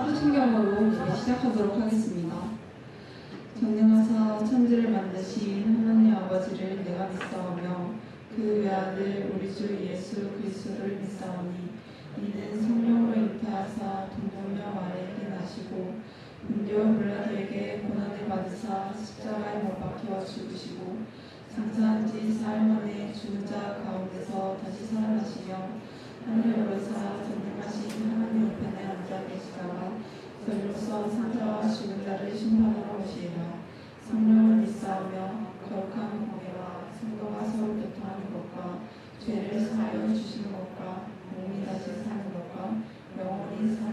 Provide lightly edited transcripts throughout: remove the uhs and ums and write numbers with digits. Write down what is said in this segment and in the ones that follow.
사도신경으로 시작하도록 하겠습니다. 전능하사 천지를 만드신 하나님 아버지를 내가 믿사오며 그 외아들 우리 주 예수 그리스도를 믿사오니 이는 성령으로 잉태하사 동정녀 마리아에게 나시고 본디오 빌라도에게 고난을 받으사 십자가에 못 박혀 죽으시고 장사한 지 사흘 만에 죽은 자 가운데서 다시 살아나시며 하늘에 오르사 전능하신 하나님 우편에 앉아 계시다가 그리로서 산자와 죽은 자를 심판하러 오시리라. 성령을 믿사오며 거룩한 공예와 성도가 서로 교통하는 것과 죄를 사하여 주시는 것과 몸이 다시 사는 것과 영원히 사는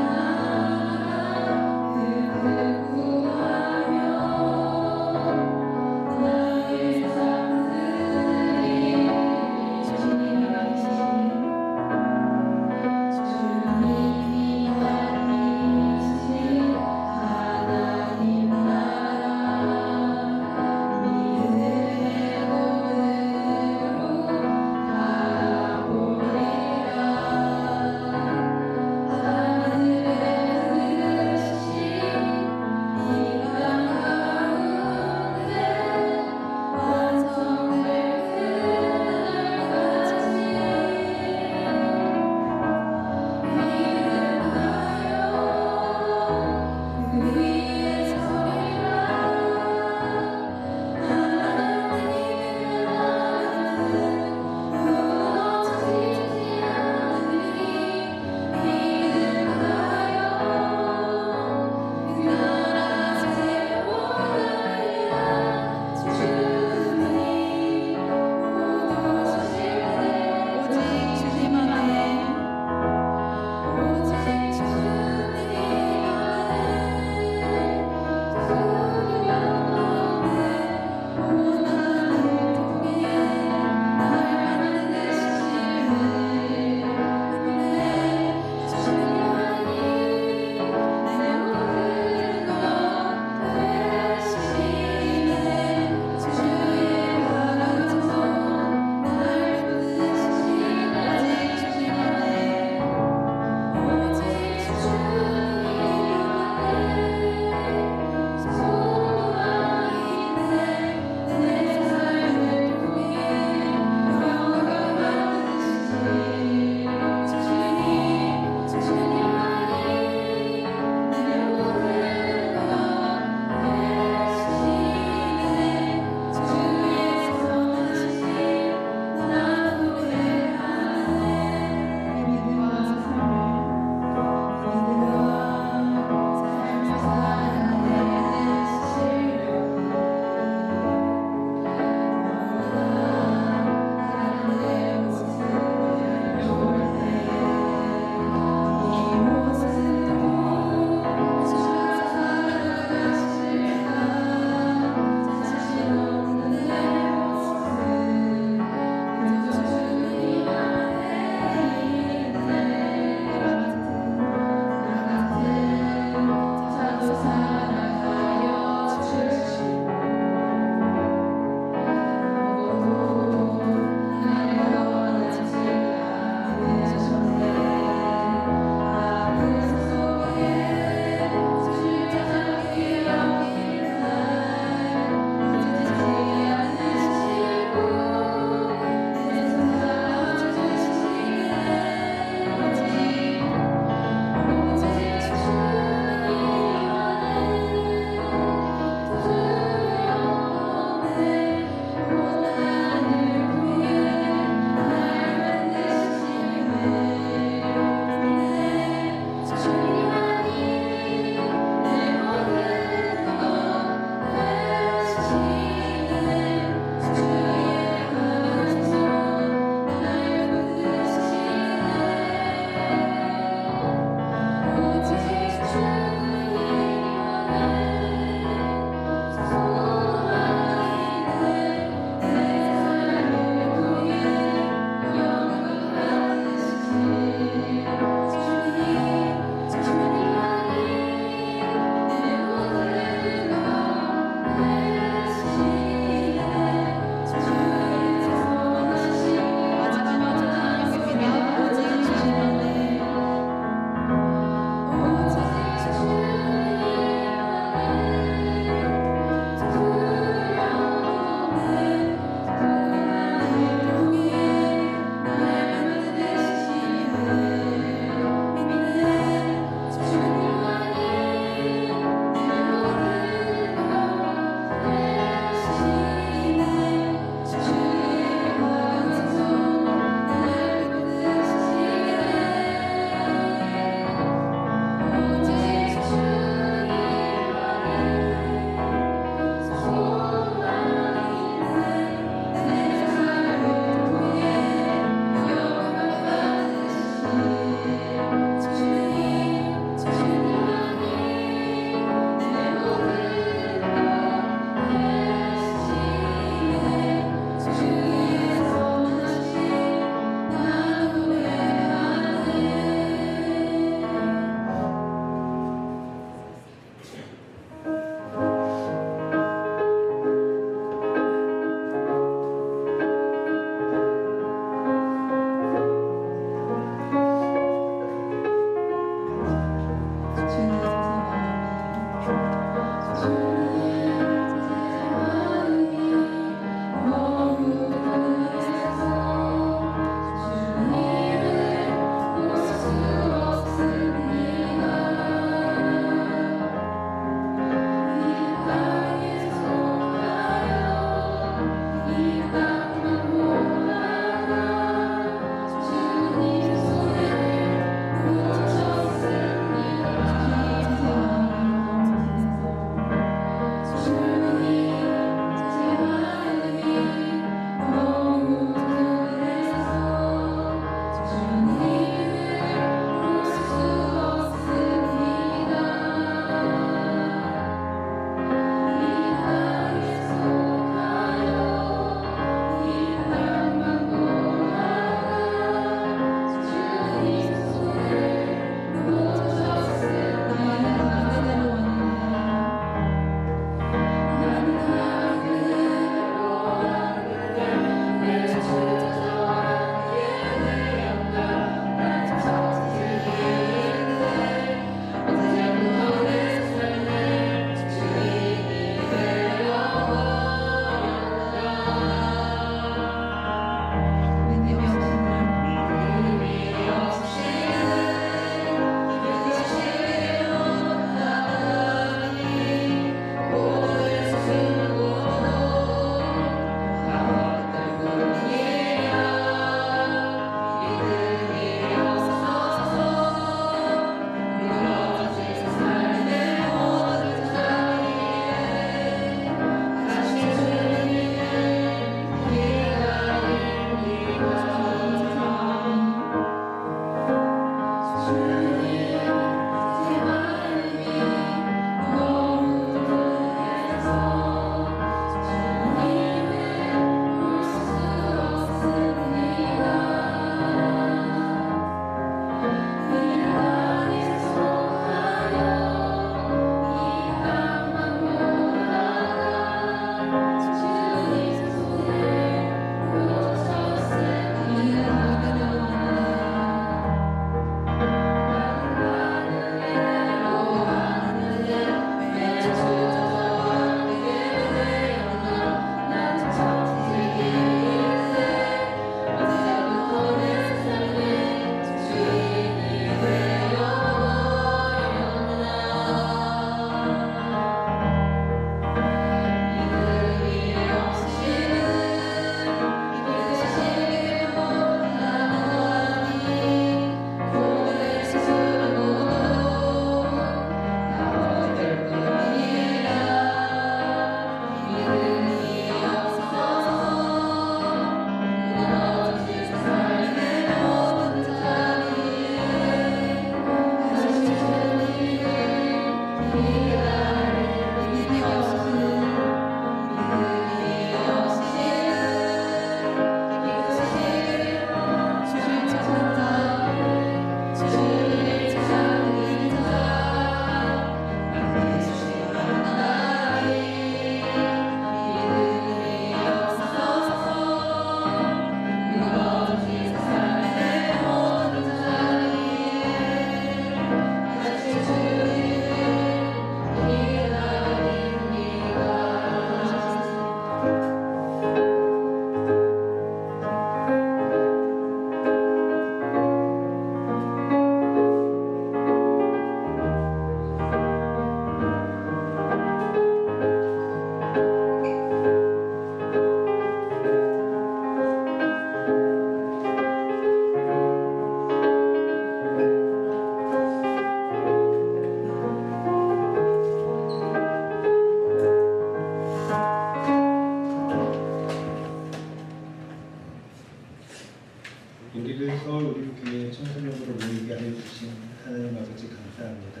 우리를 서울 우리교회 청소년으로 모이게 하여 주신 하나님 아버지 감사합니다.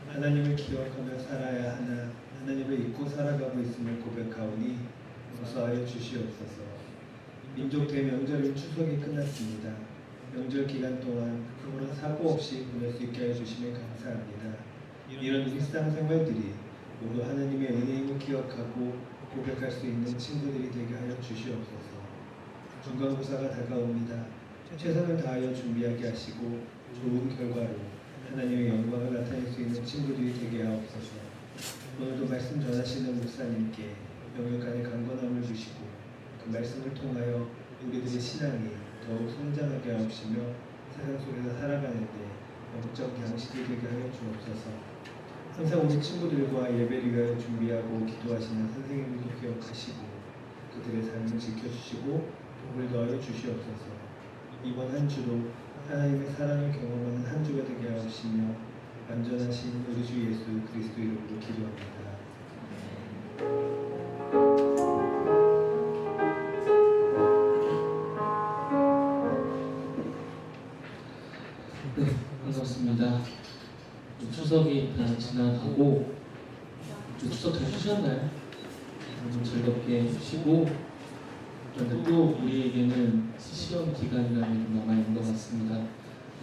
하나님을 기억하며 살아야 하나 하나님을 잊고 살아가고 있음을 고백하오니 용서하여 주시옵소서. 민족 대명절인 추석이 끝났습니다. 명절 기간 동안 아무런 사고 없이 보낼 수 있게 하여 주심에 감사합니다. 이런 일상생활들이 모두 하나님의 은혜임을 기억하고 고백할 수 있는 친구들이 되게 하여 주시옵소서. 중간고사가 다가옵니다. 최선을 다하여 준비하게 하시고 좋은 결과로 하나님의 영광을 나타낼 수 있는 친구들이 되게 하옵소서. 오늘도 말씀 전하시는 목사님께 영육간의 강건함을 주시고 그 말씀을 통하여 우리들의 신앙이 더욱 성장하게 하옵시며 세상 속에서 살아가는데 영적 양식이 되게 하여 주옵소서. 항상 우리 친구들과 예배를 위하여 준비하고 기도하시는 선생님들도 기억하시고 그들의 삶을 지켜주시고 복을 더하여 주시옵소서. 이번 한 주도 하나님의 사랑을 경험하는 한 주가 되게 하옵시며 완전하신 우리 주 예수 그리스도 이름으로 기도합니다. 네, 반갑습니다. 추석이 다 지나가고 추석 잘 쉬셨나요? 좀 즐겁게 쉬고 그런데 또 우리에게는 시험 기간이라는 게 남아있는 것 같습니다.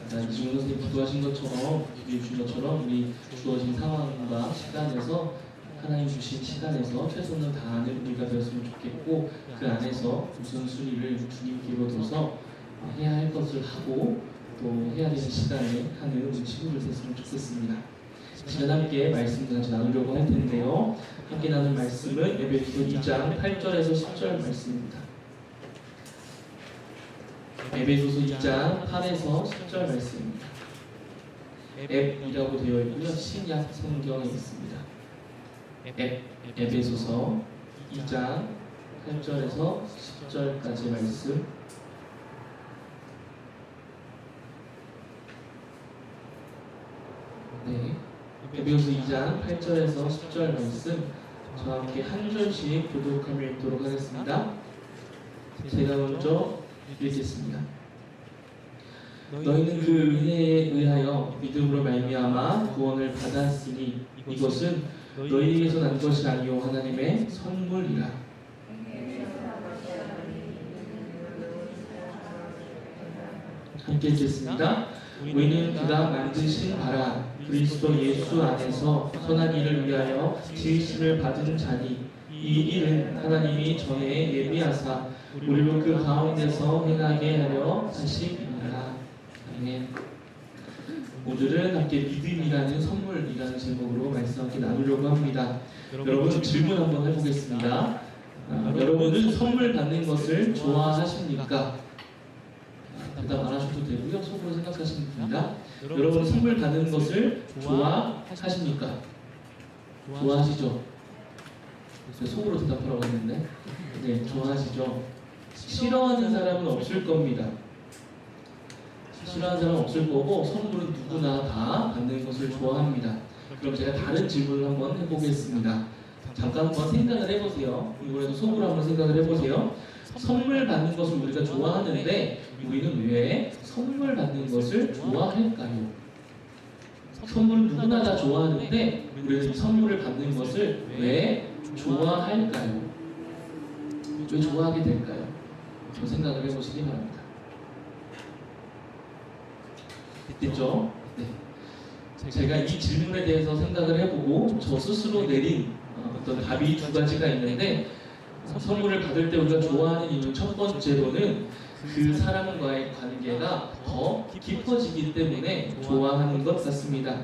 이준호 선생님 기도하신 것처럼 주신 것처럼 우리 주어진 상황과 시간에서 하나님 주신 시간에서 최선을 다하는 우리가 되었으면 좋겠고 그 안에서 우선순위를 주님께로 둬서 해야 할 것을 하고 또 해야 되는 시간에 하는 우리 친구들 됐으면 좋겠습니다. 시간 함께 말씀 같이 나누려고 할 텐데요. 함께 나눌 말씀은 에베소서 2장 8절에서 10절 말씀입니다. 에베소서 2장 8에서 10절 말씀입니다. 앱이라고 되어 있고요. 신약 성경에 있습니다. 에베소서 2장 8절에서 10절까지 말씀. 네, 에베소서 2장 8절에서 10절 말씀 저와 함께 한 절씩 교독하며 읽도록 하겠습니다. 제가 먼저 읽겠습니다. 너희는 그 은혜에 의하여 믿음으로 말미암아 구원을 받았으니 이것은 너희에게서 난 것이 아니요 하나님의 선물이라. 함께 읽겠습니다. 우리는 그가 만드신 바라 그리스도 예수 안에서 선한 일을 위하여 지으심을 받은 자니 이 일은 하나님이 전에 예비하사 우리로 그 가운데서 행하게 하려 하심이니라. 아멘. 오늘은 함께 믿음이라는 선물이라는 제목으로 말씀 함께 나누려고 합니다. 여러분 질문 한번 해보겠습니다. 여러분은 선물 받는 것을 좋아하십니까? 대답 안 하셔도 되고요. 속으로 생각하시면 됩니다. 여러분 선물 받는 것을 좋아하십니까? 좋아하시죠? 속으로 대답하라고 했는데 네, 좋아하시죠? 싫어하는 사람은 없을 겁니다. 싫어하는 사람은 없을 거고 선물은 누구나 다 받는 것을 좋아합니다. 그럼 제가 다른 질문을 한번 해보겠습니다. 잠깐 한번 생각을 해보세요. 이번에도 속으로 한번 생각을 해보세요. 선물 받는 것을 우리가 좋아하는데 우리는 왜 선물 받는 것을 좋아할까요? 선물은 누구나 다 좋아하는데 우리는 선물을 받는 것을 왜 좋아할까요? 왜 좋아하게 될까요? 저 생각을 해보시기 바랍니다. 됐죠? 네. 제가 이 질문에 대해서 생각을 해보고 저 스스로 내린 어떤 답이 두 가지가 있는데 선물을 받을 때 우리가 좋아하는 이유는 첫 번째로는 그 사람과의 관계가 더 깊어지기 때문에 좋아하는 것 같습니다.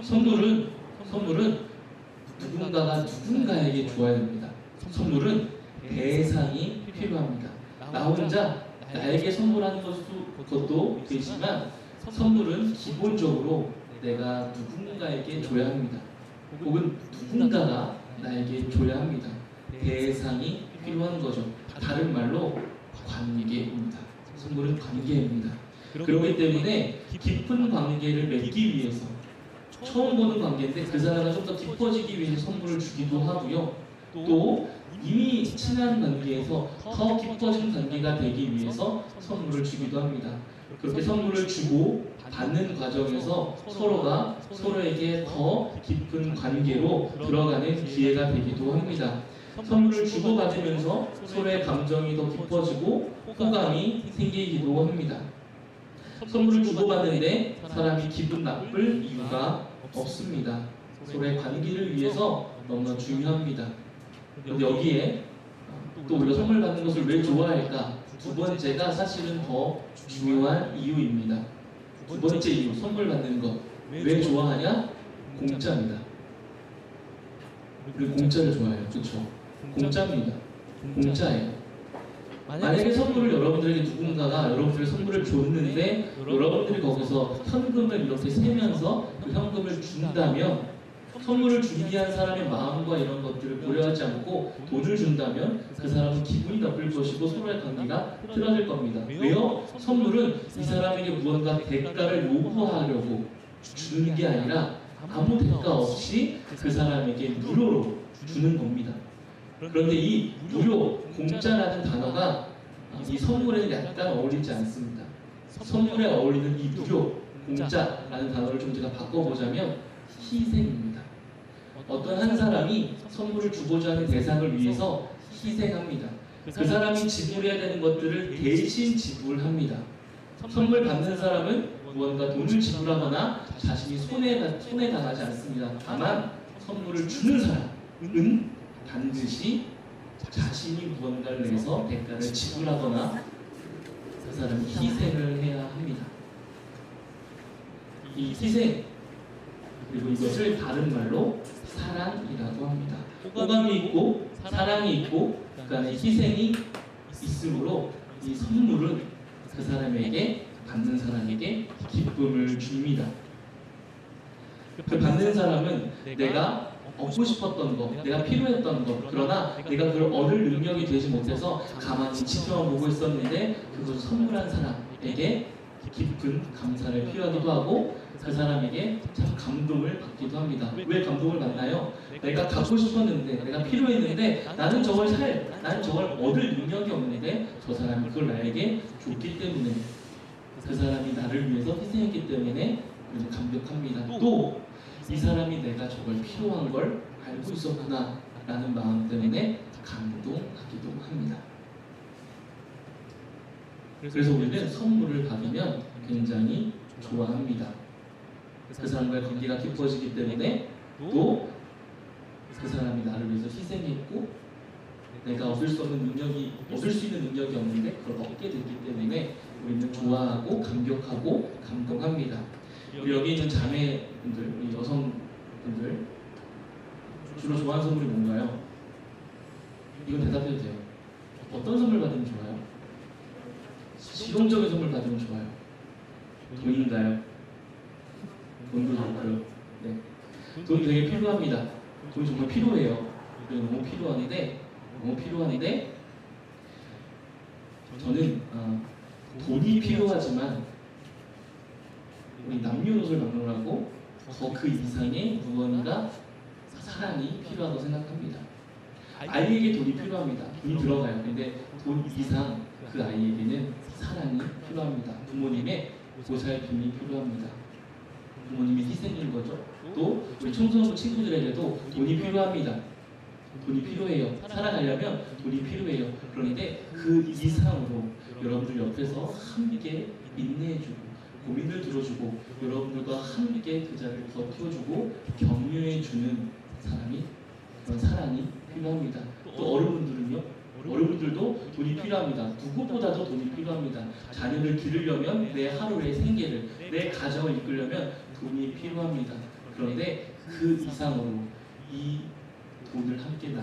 선물은 누군가가 누군가에게 주어야 됩니다. 선물은 대상이 필요합니다. 나 혼자 나에게 선물하는 것도 되지만 선물은 기본적으로 내가 누군가에게 줘야 합니다. 혹은 누군가가 나에게 줘야 합니다. 대상이 필요한 거죠. 다른 말로 관계입니다. 선물은 관계입니다. 그렇기 때문에 깊은 관계를 맺기 위해서 처음 보는 관계인데 그 사람과 좀 더 깊어지기 위해서 선물을 주기도 하고요. 또 이미 친한 관계에서 더 깊어진 관계가 되기 위해서 선물을 주기도 합니다. 그렇게 선물을 주고 받는 과정에서 서로가 서로에게 더 깊은 관계로 들어가는 기회가 되기도 합니다. 선물을 주고받으면서 서로의 감정이 더 깊어지고 호감이 생기기도 합니다. 선물을 주고받는데 사람이 기분 나쁠 이유가 없습니다. 서로의 관계를 위해서 너무나 중요합니다. 그런데 여기에 또 우리가 선물 받는 것을 왜 좋아할까? 두 번째가 사실은 더 중요한 이유입니다. 두 번째 이유, 선물 받는 것. 왜 좋아하냐? 공짜입니다. 우리 공짜를 좋아해요. 그렇죠? 공짜입니다. 공짜예요. 만약에 선물을 여러분들에게 누군가가 여러분들에게 선물을 줬는데 여러분들이 거기서 현금을 이렇게 세면서 그 현금을 준다면 선물을 준비한 사람의 마음과 이런 것들을 고려하지 않고 돈을 준다면 그 사람은 기분이 나쁠 것이고 서로의 관계가 틀어질 겁니다. 왜요? 선물은 이 사람에게 무언가 대가를 요구하려고 주는 게 아니라 아무 대가 없이 그 사람에게 무료로 주는 겁니다. 그런데 이 무료, 공짜라는 단어가 이 선물에는 약간 어울리지 않습니다. 선물에 어울리는 이 무료, 공짜라는 단어를 좀 제가 바꿔보자면 희생입니다. 어떤 한 사람이 선물을 주고자 하는 대상을 위해서 희생합니다. 그 사람이 지불해야 되는 것들을 대신 지불합니다. 선물 받는 사람은 무언가 돈을 지불하거나 자신이 손해 당하지 않습니다. 다만 선물을 주는 사람은 반드시 자신이 무언가를 내서 대가를 지불하거나 그 사람이 희생을 해야 합니다. 이 희생, 그리고 이것을 다른 말로 사랑이라고 합니다. 호감이 있고 사랑이 있고 그 안에 희생이 있으므로 이 선물은 그 사람에게, 받는 사람에게 기쁨을 줍니다. 그 받는 사람은 내가 얻고 싶었던 것, 내가 필요했던 것, 그러나 내가 그걸 얻을 능력이 되지 못해서 가만히 지켜만 보고 있었는데 그것을 선물한 사람에게 깊은 감사를 표하기도 하고 그 사람에게 참 감동을 받기도 합니다. 왜 감동을 받나요? 내가 갖고 싶었는데, 내가 필요했는데 나는 저걸 얻을 능력이 없는데 저 사람이 그걸 나에게 줬기 때문에, 그 사람이 나를 위해서 희생했기 때문에 감격합니다. 또 이 사람이 내가 저걸 필요한 걸 알고 있었구나 라는 마음 때문에 감동하기도 합니다. 그래서 우리는 선물을 받으면 굉장히 좋아합니다. 그 사람과의 관계가 깊어지기 때문에, 또 그 사람이 나를 위해서 희생했고 내가 얻을 수 있는 능력이 없는데 그걸 얻게 됐기 때문에 우리는 좋아하고 감격하고 감동합니다. 우리 여기 있는 자매분들, 우리 여성분들 주로 좋아하는 선물이 뭔가요? 이건 대답해도 돼요. 어떤 선물 받으면 좋아요? 실용적인 선물 받으면 좋아요. 돈인가요? 돈도 좋고요. 네. 돈이 되게 필요합니다. 돈이 정말 필요해요. 너무 필요한데 저는 돈이 필요하지만 우리 남녀노소를 막론하고 더 그 이상의 무언가 사랑이 필요하다고 생각합니다. 아이에게 돈이 필요합니다. 돈이 들어가요. 근데 돈 이상 그 아이에게는 사랑이 필요합니다. 부모님의 보살핌이 필요합니다. 부모님의 희생인 거죠. 또 우리 청소년부 친구들에게도 돈이 필요합니다. 돈이 필요해요. 살아가려면 돈이 필요해요. 그런데 그 이상으로 여러분들 옆에서 함께 인내해주고 고민을 들어주고 여러분들과 함께 그 자리를 버텨주고 격려해주는 그런 사랑이 필요합니다. 또 어른분들은요? 어른분들도 돈이 필요합니다. 누구보다도 돈이 필요합니다. 자녀를 기르려면, 내 하루의 생계를, 내 가정을 이끌려면 돈이 필요합니다. 그런데 그 이상으로 이 돈을 함께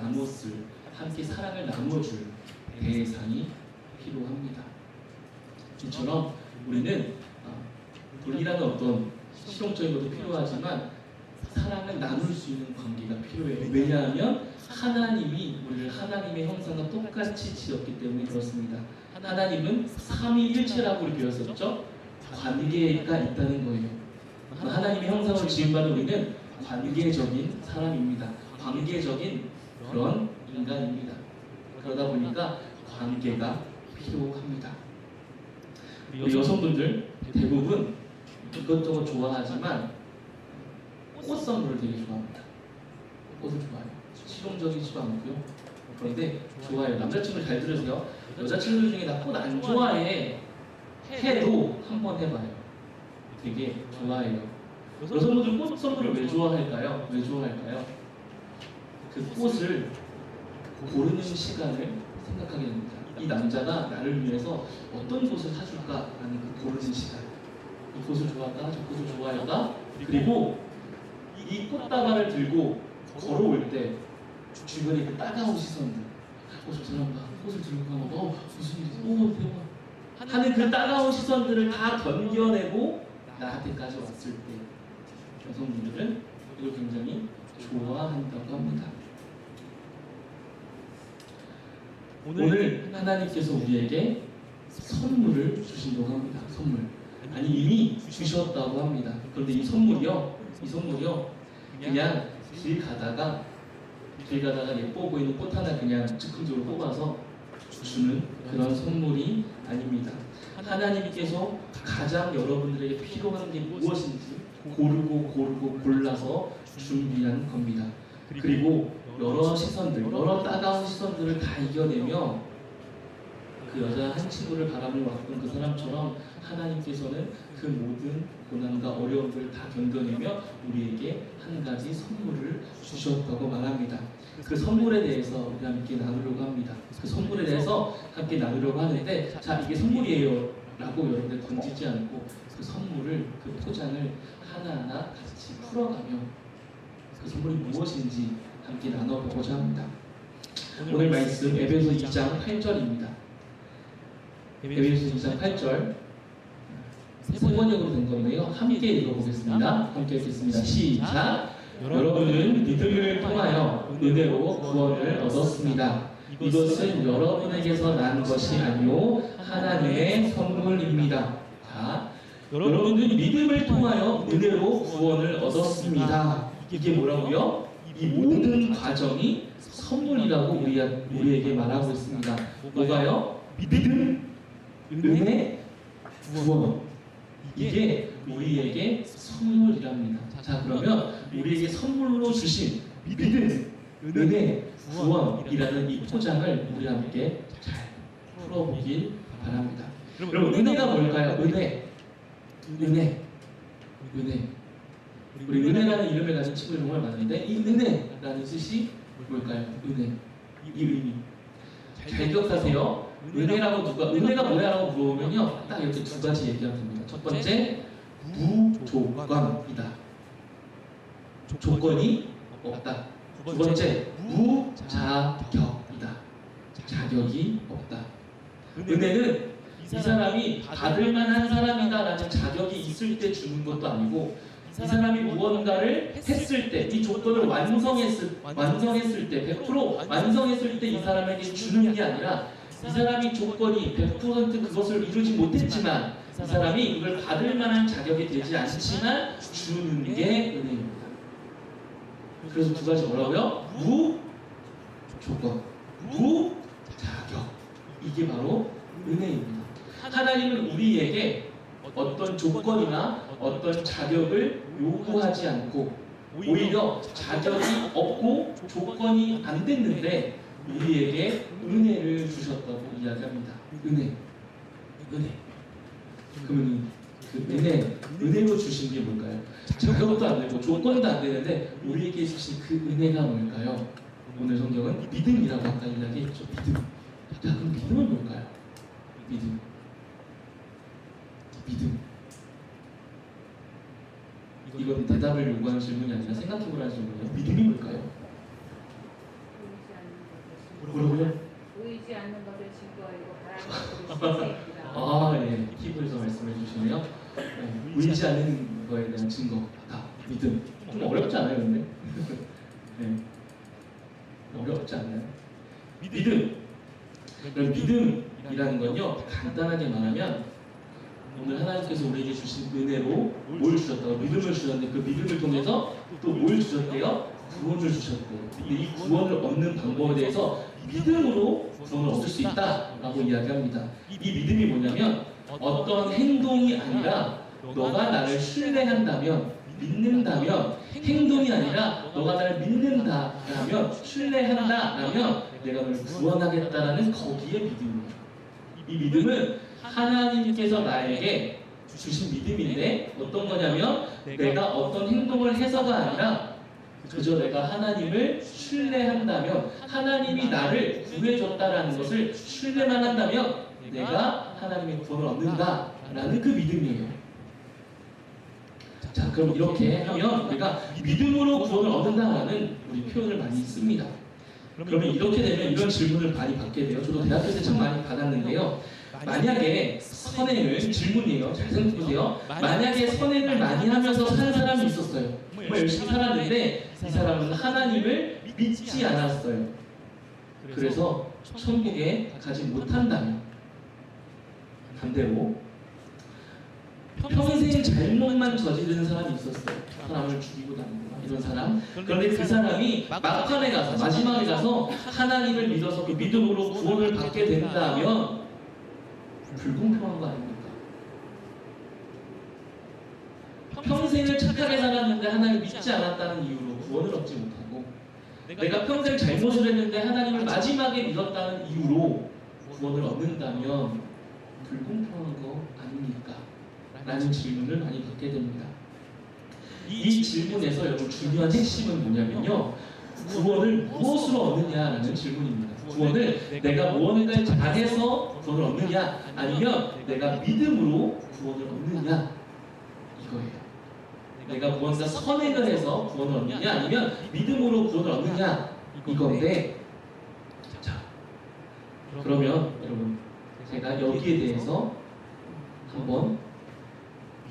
함께 사랑을 나눠줄 대상이 필요합니다. 이처럼 우리는 돈이라는 어떤 실용적인 것도 필요하지만 사랑을 나눌 수 있는 관계가 필요해요. 왜냐하면 하나님이 우리를 하나님의 형상과 똑같이 지었기 때문에 그렇습니다. 하나님은 삼위일체라고 우리 배웠었죠? 관계가 있다는 거예요. 하나님의 형상을 지음받은 우리는 관계적인 사람입니다. 관계적인 그런 인간입니다. 그러다 보니까 관계가 필요합니다. 우리 여성분들 대부분 이것저것 좋아하지만 꽃 선물을 되게 좋아합니다. 꽃을 좋아해요. 실용적이지도 않고요. 그런데 좋아해요. 남자친구 잘 들으세요. 여자친구 중에 나 꽃 안 좋아해 해도 한번 해봐요. 되게 좋아해요. 여성분들 꽃 선물을 왜 좋아할까요? 왜 좋아할까요? 그 꽃을 고르는 시간을 생각하게 됩니다. 이 남자가 나를 위해서 어떤 꽃을 사줄까라는 그 고르는 시간. 이 꽃을 좋아할까? 저 꽃을 좋아할까? 그리고 이 꽃다발을 들고 걸어올 때 주변에 그 따가운 시선들, 저 사람 봐, 꽃을 들고 가면 무슨 일이지? 대박 하는 그 따가운 시선들을 다 견뎌내고 나한테까지 왔을 때 여성분들은 이걸 굉장히 좋아한다고 합니다. 오늘 하나님께서 우리에게 선물을 주신다고 합니다. 선물. 아니 이미 주셨다고 합니다. 그런데 이 선물이요 그냥 길 가다가 예뻐 보이는 꽃 하나 그냥 즉흥적으로 뽑아서 주는 그런 선물이 아닙니다. 하나님께서 가장 여러분들에게 필요한 게 무엇인지 고르고 골라서 준비한 겁니다. 그리고 여러 시선들, 여러 따가운 시선들을 다 이겨내며 그 여자 한 친구를 바라보며 왔던 그 사람처럼 하나님께서는 그 모든 고난과 어려움을 다 견뎌내며 우리에게 한 가지 선물을 주셨다고 말합니다. 그 선물에 대해서 우리 함께 나누려고 합니다. 그 선물에 대해서 함께 나누려고 하는데, 자, 이게 선물이에요 라고 여러분들 던지지 않고 그 선물을, 그 포장을 하나하나 같이 풀어가며 그 선물이 무엇인지 함께 나눠보고자 합니다. 오늘 말씀 에베소 2장 8절입니다. 에베소 2장 8절 세 번역으로 된 건데요. 함께 읽어보겠습니다. 함께 읽겠습니다. 시작! 여러분은 믿음을 통하여 은혜로 구원을 얻었습니다. 이것은 여러분에게서 난 것이 아니요 하나님의 선물입니다. 자, 여러분은 믿음을 통하여 은혜로 구원을 얻었습니다. 이게 뭐라고요? 이 모든 과정이 선물이라고 우리에게 말하고 있습니다. 뭐가요? 믿음, 은혜, 구원. 이게 우리에게 선물이랍니다. 자, 그러면 우리에게 선물로 주신 믿음, 은혜, 구원이라는 이 포장을 우리 함께 잘 풀어보길 바랍니다. 그럼 은혜가 뭘까요? 은혜. 우리 은혜라는 이름을 가진 친구들 정말 많은데 이 은혜라는 뜻이 뭘까요? 은혜. 이 의미. 잘 기억하세요. 은혜가 뭐야라고 물어보면요, 딱 이렇게 두 가지 얘기하면 됩니다. 첫 번째, 무조건이다. 조건이 없다. 두 번째, 무자격이다. 자격이 없다. 은혜는 이 사람이 받을 만한 사람이다라는 자격이 있을 때 주는 것도 아니고, 이 사람이 무언가를 했을 때, 이 조건을 완성했을 때, 100% 완성했을 때 이 사람에게 주는 게 아니라, 이 사람이 조건이 100% 그것을 이루지 못했지만, 이 사람이 이걸 받을 만한 자격이 되지 않지만 주는 게 은혜입니다. 그래서 두 가지 뭐라고요? 무조건, 무자격. 이게 바로 은혜입니다. 하나님은 우리에게 어떤 조건이나 어떤 자격을 요구하지 않고, 오히려 자격이 없고 조건이 안 됐는데 우리에게 은혜를 주셨다고 이야기합니다. 은혜. 그러면 그 은혜로 주신 게 뭘까요? 자격도 안 되고 조건도 안 되는데 우리에게 주신 그 은혜가 뭘까요? 오늘 성경은 믿음이라고 아까 이야기했죠. 믿음. 자, 그럼 믿음은 뭘까요? 믿음. 이건 대답을 요구하는 질문이 아니라 생각해보라는 질문이에요. 믿음이 뭘까요? 뭐라고요? 보이지 않는 것을 증거하고 바라는 것을 실제입니다. 아, 예. 히브리서 말씀해 주시네요. 네. 보이지 않는 거에 대한 증거다. 믿음. 좀 어렵지 않아요, 근데? 네. 어렵지 않나요? 믿음. 그럼 믿음이라는 건요, 간단하게 말하면 오늘 하나님께서 우리에게 주신 은혜로 뭘 주셨다고? 믿음을 주셨는데 그 믿음을 통해서 또 뭘 주셨대요? 구원을 주셨고 이 구원을 얻는 방법에 대해서 믿음으로 구원을 얻을 수 있다라고 이야기합니다. 이 믿음이 뭐냐면 어떤 행동이 아니라 너가 나를 신뢰한다면 믿는다면 행동이 아니라 너가 나를 믿는다라면 신뢰한다라면 내가 너를 구원하겠다라는 거기에 믿음이에요. 이 믿음은 하나님께서 나에게 주신 믿음인데 어떤 거냐면 내가 어떤 행동을 해서가 아니라 그저 내가 하나님을 신뢰한다면 하나님이 나를 구해줬다라는 것을 신뢰만 한다면 내가 하나님의 구원을 얻는다라는 그 믿음이에요. 자, 그럼 이렇게 하면 우리가 믿음으로 구원을 얻는다라는 우리 표현을 많이 씁니다. 그러면 이렇게 되면 이런 질문을 많이 받게 돼요. 저도 대학교 때 참 많이 받았는데요. 만약에 선행을, 질문이에요. 잘 생각해보세요. 만약에 선행을 많이 하면서 사는 사람이 있었어요. 정말 열심히 살았는데 이 사람은 하나님을 믿지 않았어요. 그래서 천국에 가지 못한다면 반대로 평생 잘못만 저지르는 사람이 있었어요. 사람을 죽이고 다니고 이런 사람. 그런데 그 사람이 막판에 가서 마지막에 가서 하나님을 믿어서 그 믿음으로 구원을 받게 된다면 불공평한 거 아닙니까? 평생을 착하게 살았는데 하나님을 믿지 않았다는 이유로 구원을 얻지 못하고 내가 평생 잘못을 했는데 하나님을 마지막에 믿었다는 이유로 구원을 얻는다면 불공평한 거 아닙니까? 라는 질문을 많이 받게 됩니다. 이 질문에서 여러분 중요한 핵심은 뭐냐면요. 구원을 무엇으로 얻느냐라는 질문입니다. 구원을 내가 무언가를 잘해서 구원을 얻느냐 아니면 내가 믿음으로 구원을 얻느냐 이거예요. 내가 무언가 선행을 해서 구원을 얻느냐 아니면 믿음으로 구원을 얻느냐 이건데 자 그러면 여러분 제가 여기에 대해서 한번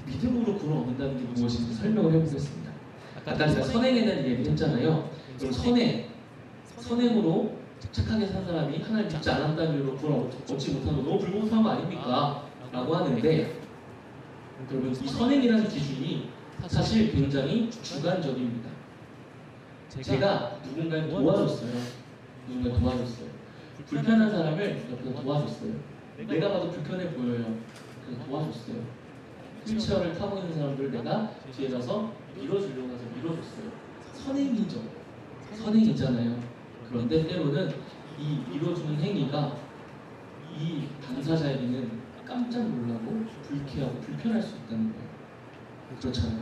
믿음으로 구원을 얻는다는 게 무엇인지 설명을 해보겠습니다. 아까 제가 선행에 대한 얘기를 했잖아요. 그럼 선행으로 착하게 산 사람이 하나님 믿지 않았다는 이유로 구원을 얻지 못한 거 너무 불공평한 거 아닙니까? 라고 하는데 그러면 이 선행이라는 기준이 사실 굉장히 주관적입니다. 제가 누군가를 도와줬어요. 불편한 사람을 옆에서 도와줬어요. 내가 봐도 불편해 보여요. 그래서 도와줬어요. 휠체어를 타고 있는 사람들 내가 뒤에 가서 밀어주려고 해서 밀어줬어요. 선행이죠. 선행이잖아요. 그런데 때로는 이 밀어주는 행위가 이 당사자에게는 깜짝 놀라고 불쾌하고 불편할 수 있다는 거예요. 그렇잖아요.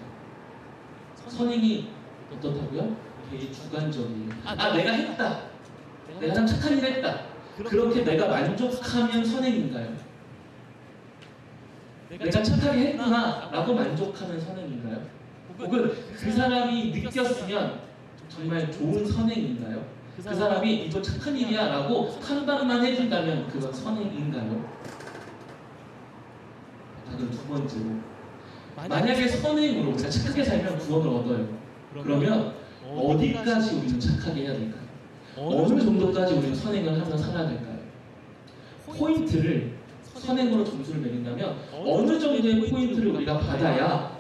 선행이 어떻다고요? 되게 주관적이에요. 내가 했다. 내가 참 착한 일을 했다. 그렇게 내가 만족하면 선행인가요? 내가 착하게 했구나 라고 만족하면 선행인가요? 혹은 그 사람이 느꼈으면 정말 좋은 선행인가요? 그 사람이 이거 착한 일이야 라고 판단만 해준다면 그건 선행인가요? 자, 그럼 두 번째로 만약에 선행으로 우리가 착하게 살면 구원을 얻어요. 그러면 어디까지 우리는 착하게 해야 될까요? 어느 정도까지 우리는 선행을 하며 살아야 될까요? 포인트를 선행으로 점수를 매긴다면 어느 정도의 포인트를 우리가 받아야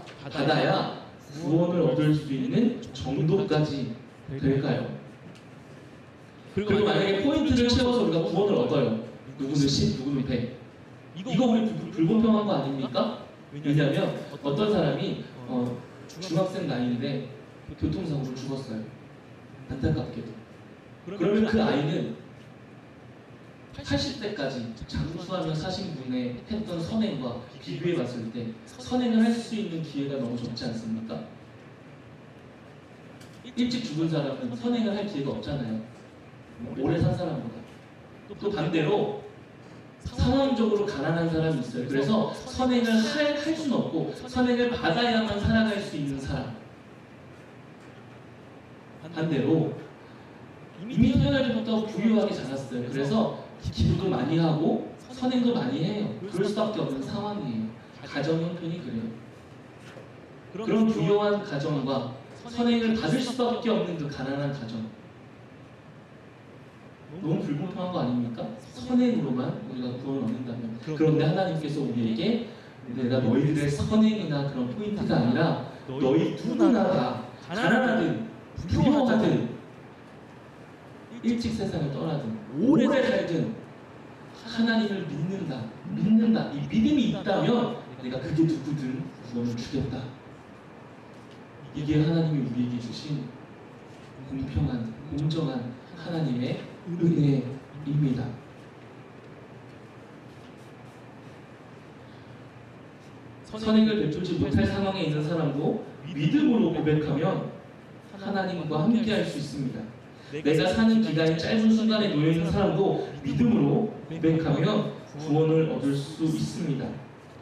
구원을 얻을 수 있는 정도까지 될까요? 그리고 만약에 포인트를 채워서 우리가 구원을 얻어요. 누구는 10, 누구는 100. 이거 우리 불공평한 거 아닙니까? 왜냐하면 어떤 사람이 중학생 나이인데 교통사고로 죽었어요. 안타깝게도. 그러면 그 아이는 80대까지 장수하며 사신 분의 했던 선행과 비교해 봤을 때 선행을 할 수 있는 기회가 너무 적지 않습니까? 일찍 죽은 사람은 선행을 할 기회가 없잖아요. 오래 산 사람보다. 또 반대로 상황적으로 가난한 사람이 있어요. 그래서 선행을 할 수는 없고 선행을 받아야만 살아갈 수 있는 사람. 반대로 이미 태어날 때부터 부유하게 자랐어요. 그래서 기도도 많이 하고 선행도 많이 해요. 그럴 수밖에 없는 상황이에요. 가정 형편이 그래요. 그런 부유한 가정과 선행을 받을 수밖에 없는 그 가난한 가정. 너무 불공평한 거 아닙니까? 선행으로만 우리가 구원을 얻는다면. 그런데 하나님께서 우리에게 내가 너희들의 선행이나 그런 포인트가 아니라 너희 누구나 다 가난하든 부유하든 일찍 세상을 떠나든 오래 살든 하나님을 믿는다. 이 믿음이 있다면 내가 그게 누구든 구원을 주겠다. 이게 하나님이 우리에게 주신 공평한, 공정한 하나님의 은혜입니다. 선행을 베풀지 못할 상황에 있는 사람도 믿음으로 고백하면 하나님과 함께할 수 있습니다. 내가 사는 기간이 짧은 순간에 놓여있는 사람도 믿음으로 고백하면 구원을 얻을 수 있습니다.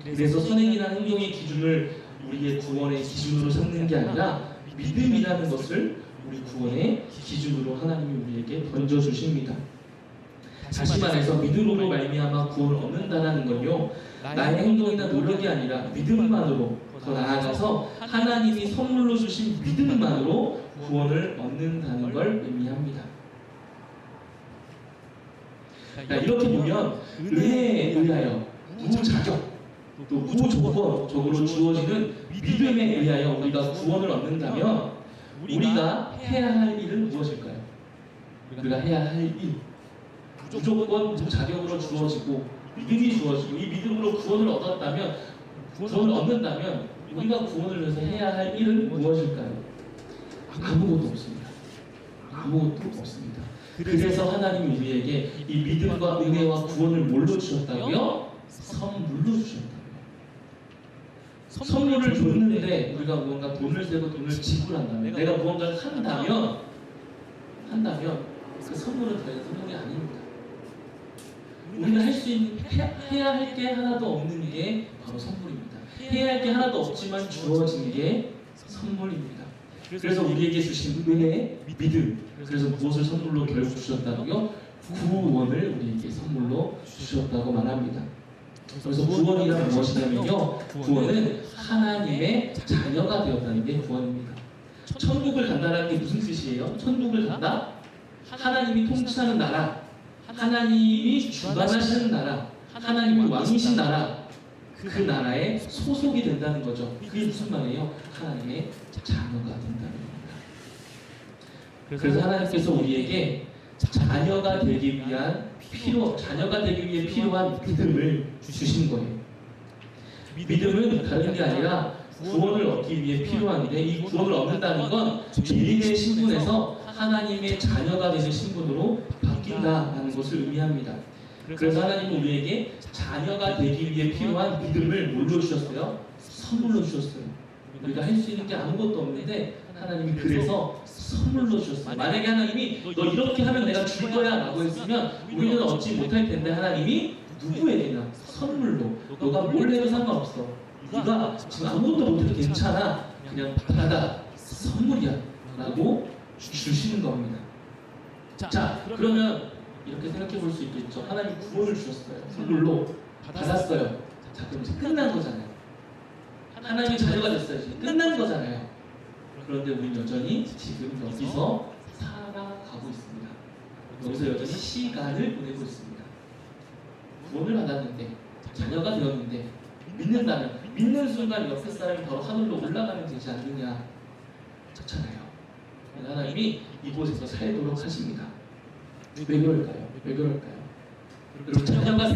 그래서 선행이나 행동의 기준을 우리의 구원의 기준으로 삼는 게 아니라 믿음이라는 것을 우리 구원의 기준으로 하나님이 우리에게 던져주십니다. 다시 말해서 믿음으로 말미암아 구원을 얻는다는 건요, 나의 행동이나 노력이 아니라 믿음만으로, 더 나아가서 하나님이 선물로 주신 믿음만으로 구원을 얻는다는 걸 의미합니다. 이렇게 보면 은혜에 의하여 무자격 또 무조건적으로 주어지는 믿음에 의하여 우리가 구원을 얻는다면 우리가 해야 할 일은 무엇일까요? 우리가 해야 할 일, 무조건 무자격으로 주어지고 믿음이 주어지고 이 믿음으로 구원을 얻었다면, 구원을 얻는다면 우리가 구원을 위해서 해야 할 일은 무엇일까요? 아무것도 없습니다. 아무것도 없습니다. 그래서 하나님이 우리에게 이 믿음과 은혜와 구원을 뭘로 주셨다고요? 선물로 주셨다고요. 선물을 줬는데 우리가 무언가 돈을 세고 돈을 지불한다면, 내가 무언가를 한다면 그 선물은 더 이상 선물이 아닙니다. 우리가 할 수 있는, 해야 할 게 하나도 없는 게 바로 선물입니다. 해야 할 게 하나도 없지만 주어진 게 선물입니다. 그래서 우리에게 주신 은혜, 믿음, 그래서 무엇을 선물로 결국 주셨다고요? 구원을 우리에게 선물로 주셨다고 말합니다. 그래서 구원이란 무엇이냐면요, 구원은 하나님의 자녀가 되었다는 게 구원입니다. 천국을 간다는 게 무슨 뜻이에요? 천국을 간다? 하나님이 통치하는 나라, 하나님이 주관하시는 나라, 하나님이 왕이신 나라, 그 나라에 소속이 된다는 거죠. 그게 무슨 말이에요? 하나님의 자녀가 된다는 겁니다. 그래서 하나님께서 우리에게 자녀가 되기 위해 필요한 믿음을 주신 거예요. 믿음은 다른 게 아니라 구원을 얻기 위해 필요한데, 이 구원을 얻는다는 건 죄인의 신분에서 하나님의 자녀가 되는 신분으로 바뀐다는 것을 의미합니다. 그래서 하나님은 우리에게 자녀가 되기 위해 필요한 믿음을 뭘로 주셨어요? 선물로 주셨어요. 우리가 할 수 있는 게 아무것도 없는데 하나님이 그래서 선물로 주셨어요. 만약에 하나님이 너 이렇게 하면 내가 줄 거야 라고 했으면 우리는 얻지 못할 텐데, 하나님이 누구에게나 선물로, 너가 뭘 해도 상관없어, 네가 지금 아무것도 못해도 괜찮아, 그냥 받아, 선물이야 라고 주시는 겁니다. 자, 그러면 이렇게 생각해 볼 수 있겠죠. 하나님 구원을 주셨어요. 선물로 받았어요. 자, 그럼 이제 끝난 거잖아요. 하나님의 자녀가 됐어요. 이제 끝난 거잖아요. 그런데 우리는 여전히 지금 여기서 살아가고 있습니다. 여기서 여전히 시간을 보내고 있습니다. 구원을 받았는데, 자녀가 되었는데, 믿는다면, 믿는 순간 옆에 사람이 바로 하늘로 올라가면 되지 않느냐. 좋잖아요. 하나님이 이곳에서 살도록 하십니다. 왜 그럴까요? 여러분, 자녀가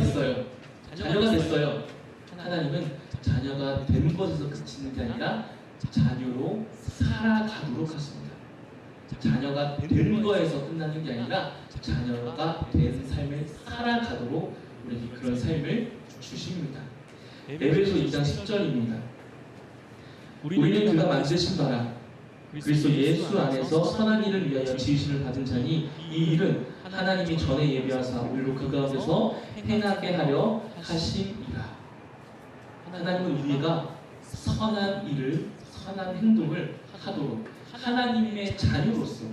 됐어요. 하나님은 자녀가 된 것에서 그치는 게 아니라 자녀로 살아가도록 하십니다. 자녀가 된 거에서 끝나는 게 아니라 자녀가 된 삶을 살아가도록 우리에게 그런 삶을 주십니다. 에베소 2장 10절입니다. 우리는 그가 만드신 바라 그리스도 예수 안에서 선한 일을 위하여 지으심을 받은 자니, 이 일은 하나님이 전에 예비하사 우리로 그 가운데서 행하게 하려 하심이라. 하나님은 우리가 선한 일을, 선한 행동을 하도록, 하나님의 자녀로서,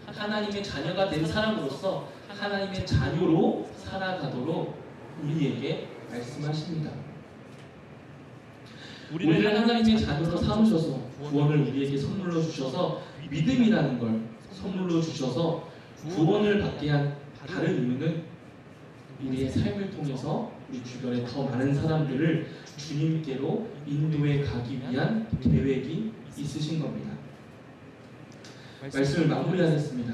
하나님의 자녀가 된 사람으로서 하나님의 자녀로 살아가도록 우리에게 말씀하십니다. 우리를 하나님의 자녀로 삼으셔서 구원을 우리에게 선물로 주셔서 믿음이라는 걸 선물로 주셔서 구원을 받게 한 다른 이유는 우리의 삶을 통해서 우리 주변에 더 많은 사람들을 주님께로 인도해 가기 위한 계획이 있으신 겁니다. 말씀을 마무리하겠습니다.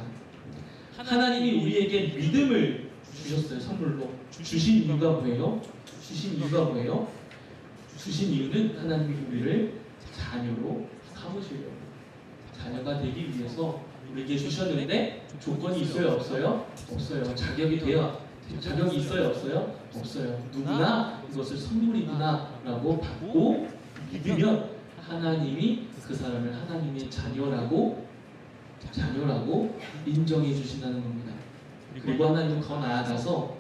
하나님이 우리에게 믿음을 주셨어요. 선물로. 주신 이유가 뭐예요? 주신 이유는 하나님이 우리를 자녀로 삼으시려고, 자녀가 되기 위해서 우리에게 주셨는데 조건이 있어요? 없어요? 없어요. 자격이 있어요? 없어요? 없어요. 누구나 이것을 선물이구나 라고 받고 믿으면 하나님이 그 사람을 하나님의 자녀라고 인정해 주신다는 겁니다. 그리고 하나님은 더 나아가서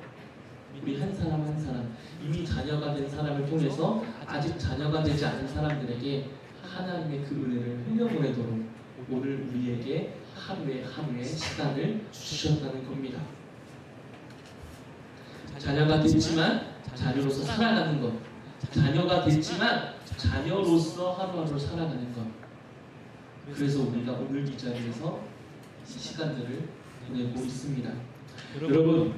우리 한 사람 한 사람, 이미 자녀가 된 사람을 통해서 아직 자녀가 되지 않은 사람들에게 하나님의 그 은혜를 흘려보내도록 오늘 우리에게 하루에 시간을 주셨다는 겁니다. 자녀가 됐지만 자녀로서 살아가는 것, 자녀가 됐지만 자녀로서 하루하루 살아가는 것. 그래서 우리가 오늘 이 자리에서 이 시간들을 보내고 있습니다. 여러분,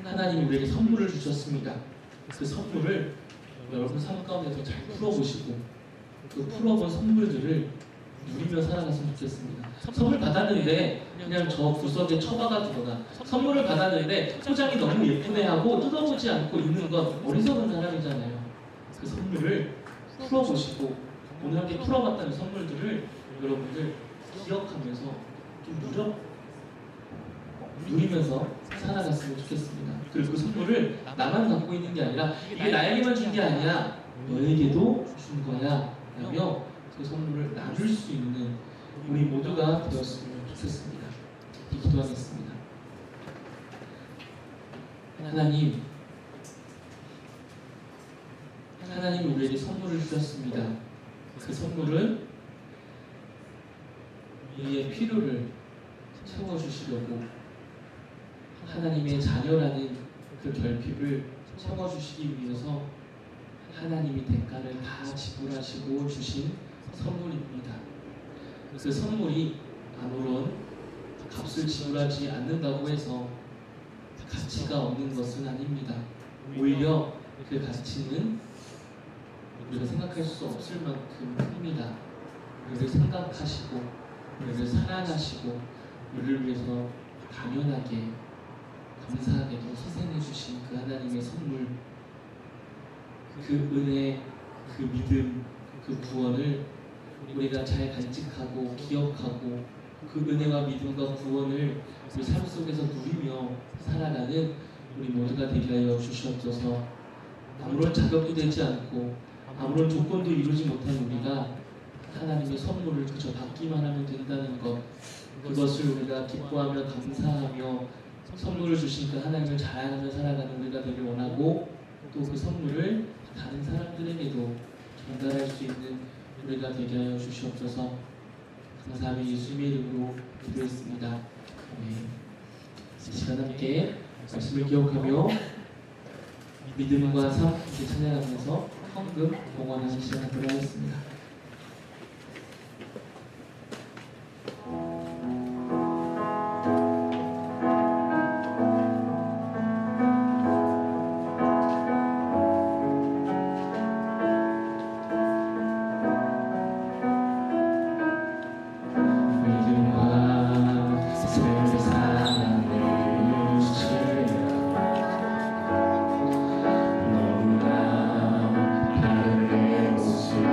하나님이 우리에게 선물을 주셨습니다. 그 선물을 여러분 삶 가운데서 잘 풀어보시고 그 풀어본 선물들을 누리며 살아갔으면 좋겠습니다. 선물 받았는데 그냥 저 구석에 처박아두거나, 선물을 받았는데 포장이 너무 예쁘네 하고 뜯어보지 않고 있는 건 어리석은 사람이잖아요. 그 선물을 풀어보시고 오늘 함께 풀어봤다는 선물들을 여러분들 기억하면서 좀 누리면서 살아갔으면 좋겠습니다. 그리고 그 선물을 나만 갖고 있는 게 아니라 이게 나에게만 준 게 아니야, 너에게도 준 거야 라며 그 선물을 나눌 수 있는 우리 모두가 되었으면 좋겠습니다. 기도하겠습니다. 하나님 우리에게 선물을 주셨습니다. 그 선물은 우리의 필요를 채워주시려고, 하나님의 자녀라는 그 결핍을 채워주시기 위해서 하나님이 대가를 다 지불하시고 주신 선물입니다. 그 선물이 아무런 값을 지불하지 않는다고 해서 가치가 없는 것은 아닙니다. 오히려 그 가치는 우리가 생각할 수 없을 만큼 큽니다. 우리를 생각하시고 우리를 사랑하시고 우리를 위해서 당연하게 감사하게도 희생해 주신 그 하나님의 선물, 그 은혜, 그 믿음, 그 구원을 우리가 잘 간직하고 기억하고 그 은혜와 믿음과 구원을 우리 삶 속에서 누리며 살아가는 우리 모두가 되게 하여 주시옵소서. 아무런 자격도 되지 않고 아무런 조건도 이루지 못한 우리가 하나님의 선물을 그저 받기만 하면 된다는 것, 그것을 우리가 기뻐하며 감사하며 선물을 주신 그 하나님을 자랑하며 살아가는 우리가 되길 원하고, 또 그 선물을 다른 사람들에게도 전달할 수 있는 우리가 되게 하여 주시옵소서. 감사하며 예수님의 이름으로 기도했습니다. 아멘. 이 시간 함께 말씀을 기억하며 믿음과 삶 함께 찬양하면서 헌금 봉헌하는 시간 갖도록 하겠습니다. 너무나 다른 내 모습을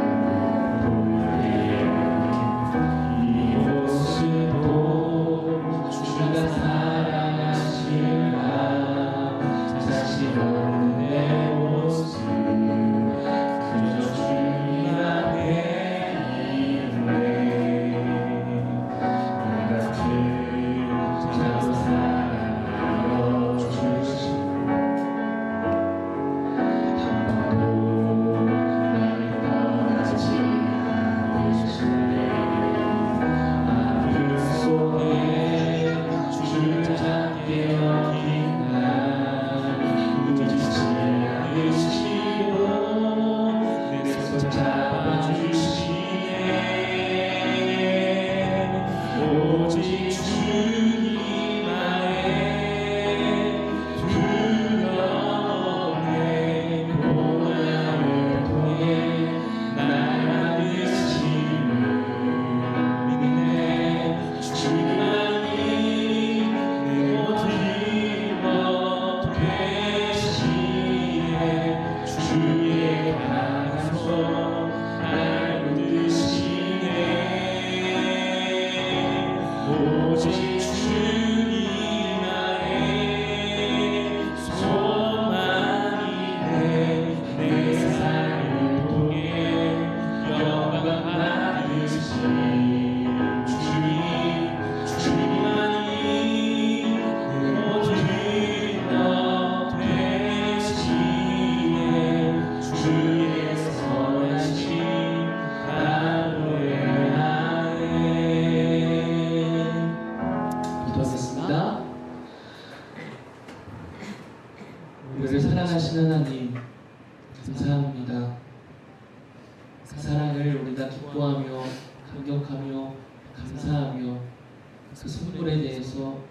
하나님 감사합니다. 그 사랑을 우리가 기뻐하며 감격하며 감사하며 그 선물에 대해서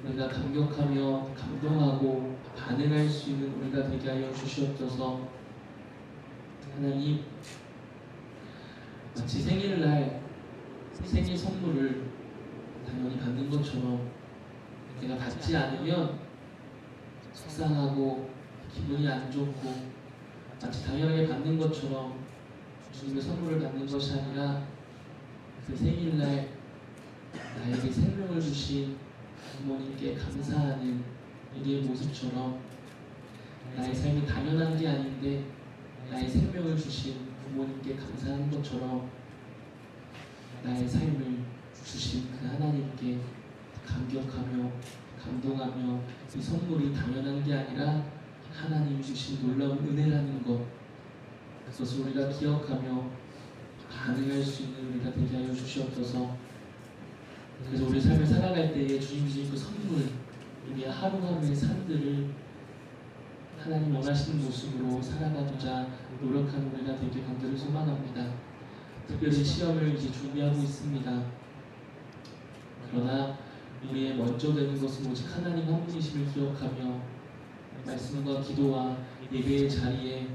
우리가 감격하며 감동하고 반응할 수 있는 우리가 되게 하여 주시옵소서. 하나님, 마치 생일날 생일 선물을 당연히 받는 것처럼 내가 받지 않으면 속상하고 기분이 안 좋고 마치 당연하게 받는 것처럼 주님의 선물을 받는 것이 아니라 그 생일날 나에게 생명을 주신 부모님께 감사하는 우리의 모습처럼 나의 삶이 당연한 게 아닌데 나의 생명을 주신 부모님께 감사하는 것처럼 나의 삶을 주신 그 하나님께 감격하며 감동하며 이 선물이 당연한 게 아니라 하나님이 주신 놀라운 은혜라는 것, 그것을 우리가 기억하며 반응할 수 있는 우리가 되게 하여 주시옵소서. 그래서 우리 삶을 살아갈 때에 주님 주신 그 선물, 우리의 하루하루의 삶들을 하나님 원하시는 모습으로 살아가고자 노력하는 우리가 되게 간절히 소망합니다. 특별히 시험을 이제 준비하고 있습니다. 그러나 우리의 먼저 되는 것은 오직 하나님 한 분이심을 기억하며 말씀과 기도와 예배의 자리에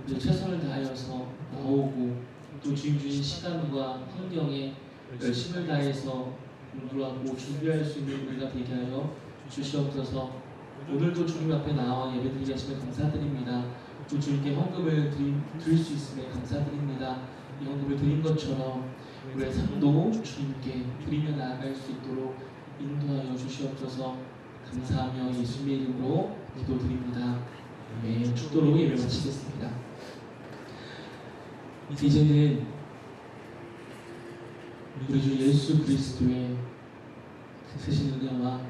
우리 최선을 다하여서 나오고 또 주님 주신 시간과 환경에 열심을 다해서 공부하고 준비할 수 있는 우리가 되게 하여 주시옵소서. 오늘도 주님 앞에 나와 예배드리게 하시며 감사드립니다. 또 주님께 헌금을 드릴 수 있음에 감사드립니다. 이 헌금을 드린 것처럼 우리의 삶도 주님께 드리며 나아갈 수 있도록 인도하여 주시옵소서. 감사하며 예수님의 이름으로 기도드립니다. 아멘. 축도로 예배 마치겠습니다. 이제는 우리 주 예수 그리스도의 그 크신 은혜와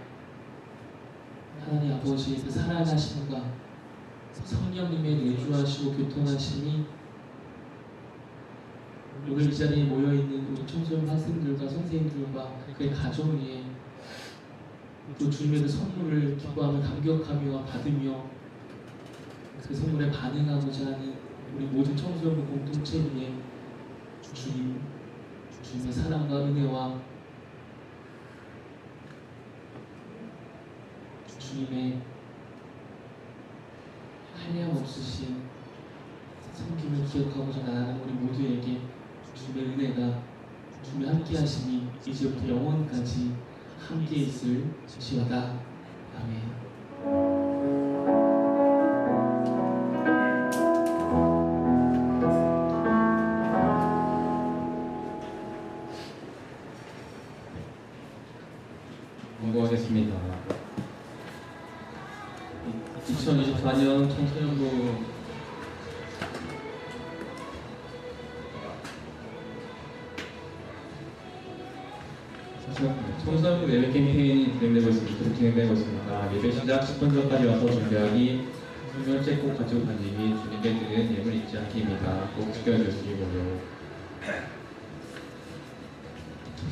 하나님 아버지의 그 사랑하심과 성령님의 내주하시고 교통하심이 오늘 이 자리에 모여있는 우리 청소년 학생들과 선생님들과 그의 가정 위에 또 주님의 그 선물을 기뻐하며 감격하며 받으며 그 선물에 반응하고자 하는 우리 모든 청소년 공동체 위에 주님의 사랑과 은혜와 주님의 한량없으신 섬김을 기억하고자 나아가는 우리 모두에게 주님의 은혜가 주님의 함께하심이 이제부터 영원까지 함께 있을 지어다. 아멘. 공부하겠습니다. 2024년 청소년부 청소년부 예배 캠페인이 진행되고 있습니다. 예배 시작 10분 전까지 와서 준비하기, 성경책 꼭 가지고 다니기, 주님께 드리는 예물 잊지 않기입니다. 꼭 지켜주시고요.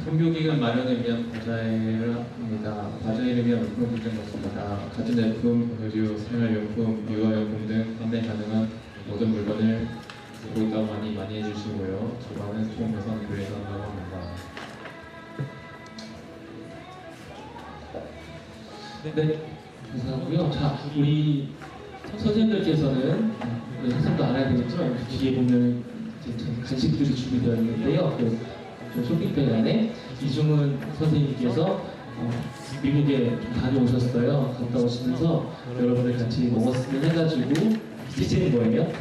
선교기간 마련을 위한 과자입니다. 과자를 위한 물품 분쟁 같습니다. 가전제품, 의류, 생활용품, 유아용품 등 판매 가능한 모든 물건을 들고 있다고 많이 해주시고요. 주관은 총 예산 교회에서 한다고 합니다. 네, 감사하고요. 자, 우리 선생님들께서는 우리 선생님도 알아야 되겠지만 뒤에 보면 이제 간식들이 준비되어 있는데요. 그 쇼핑백 안에 이중은 선생님께서 미국에 좀 다녀오셨어요. 갔다 오시면서 여러분들 같이 먹었으면 해가지고 쓰시는 거예요.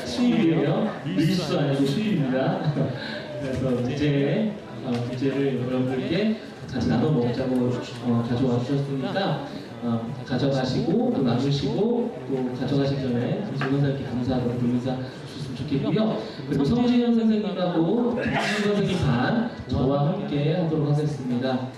수입이에요. 밀수 아니고 수입입니다. 그래서 문제를 여러분들께 같이 나눠 먹자고 가져와 주셨으니까 가져가시고 또 나누시고 또 가져가시기 전에 이중은 선생님께 감사하고 인사 주셨으면 좋겠고요. 그리고 성진현 선생님하고 김준 선생님 반 저와 함께 하도록 하겠습니다.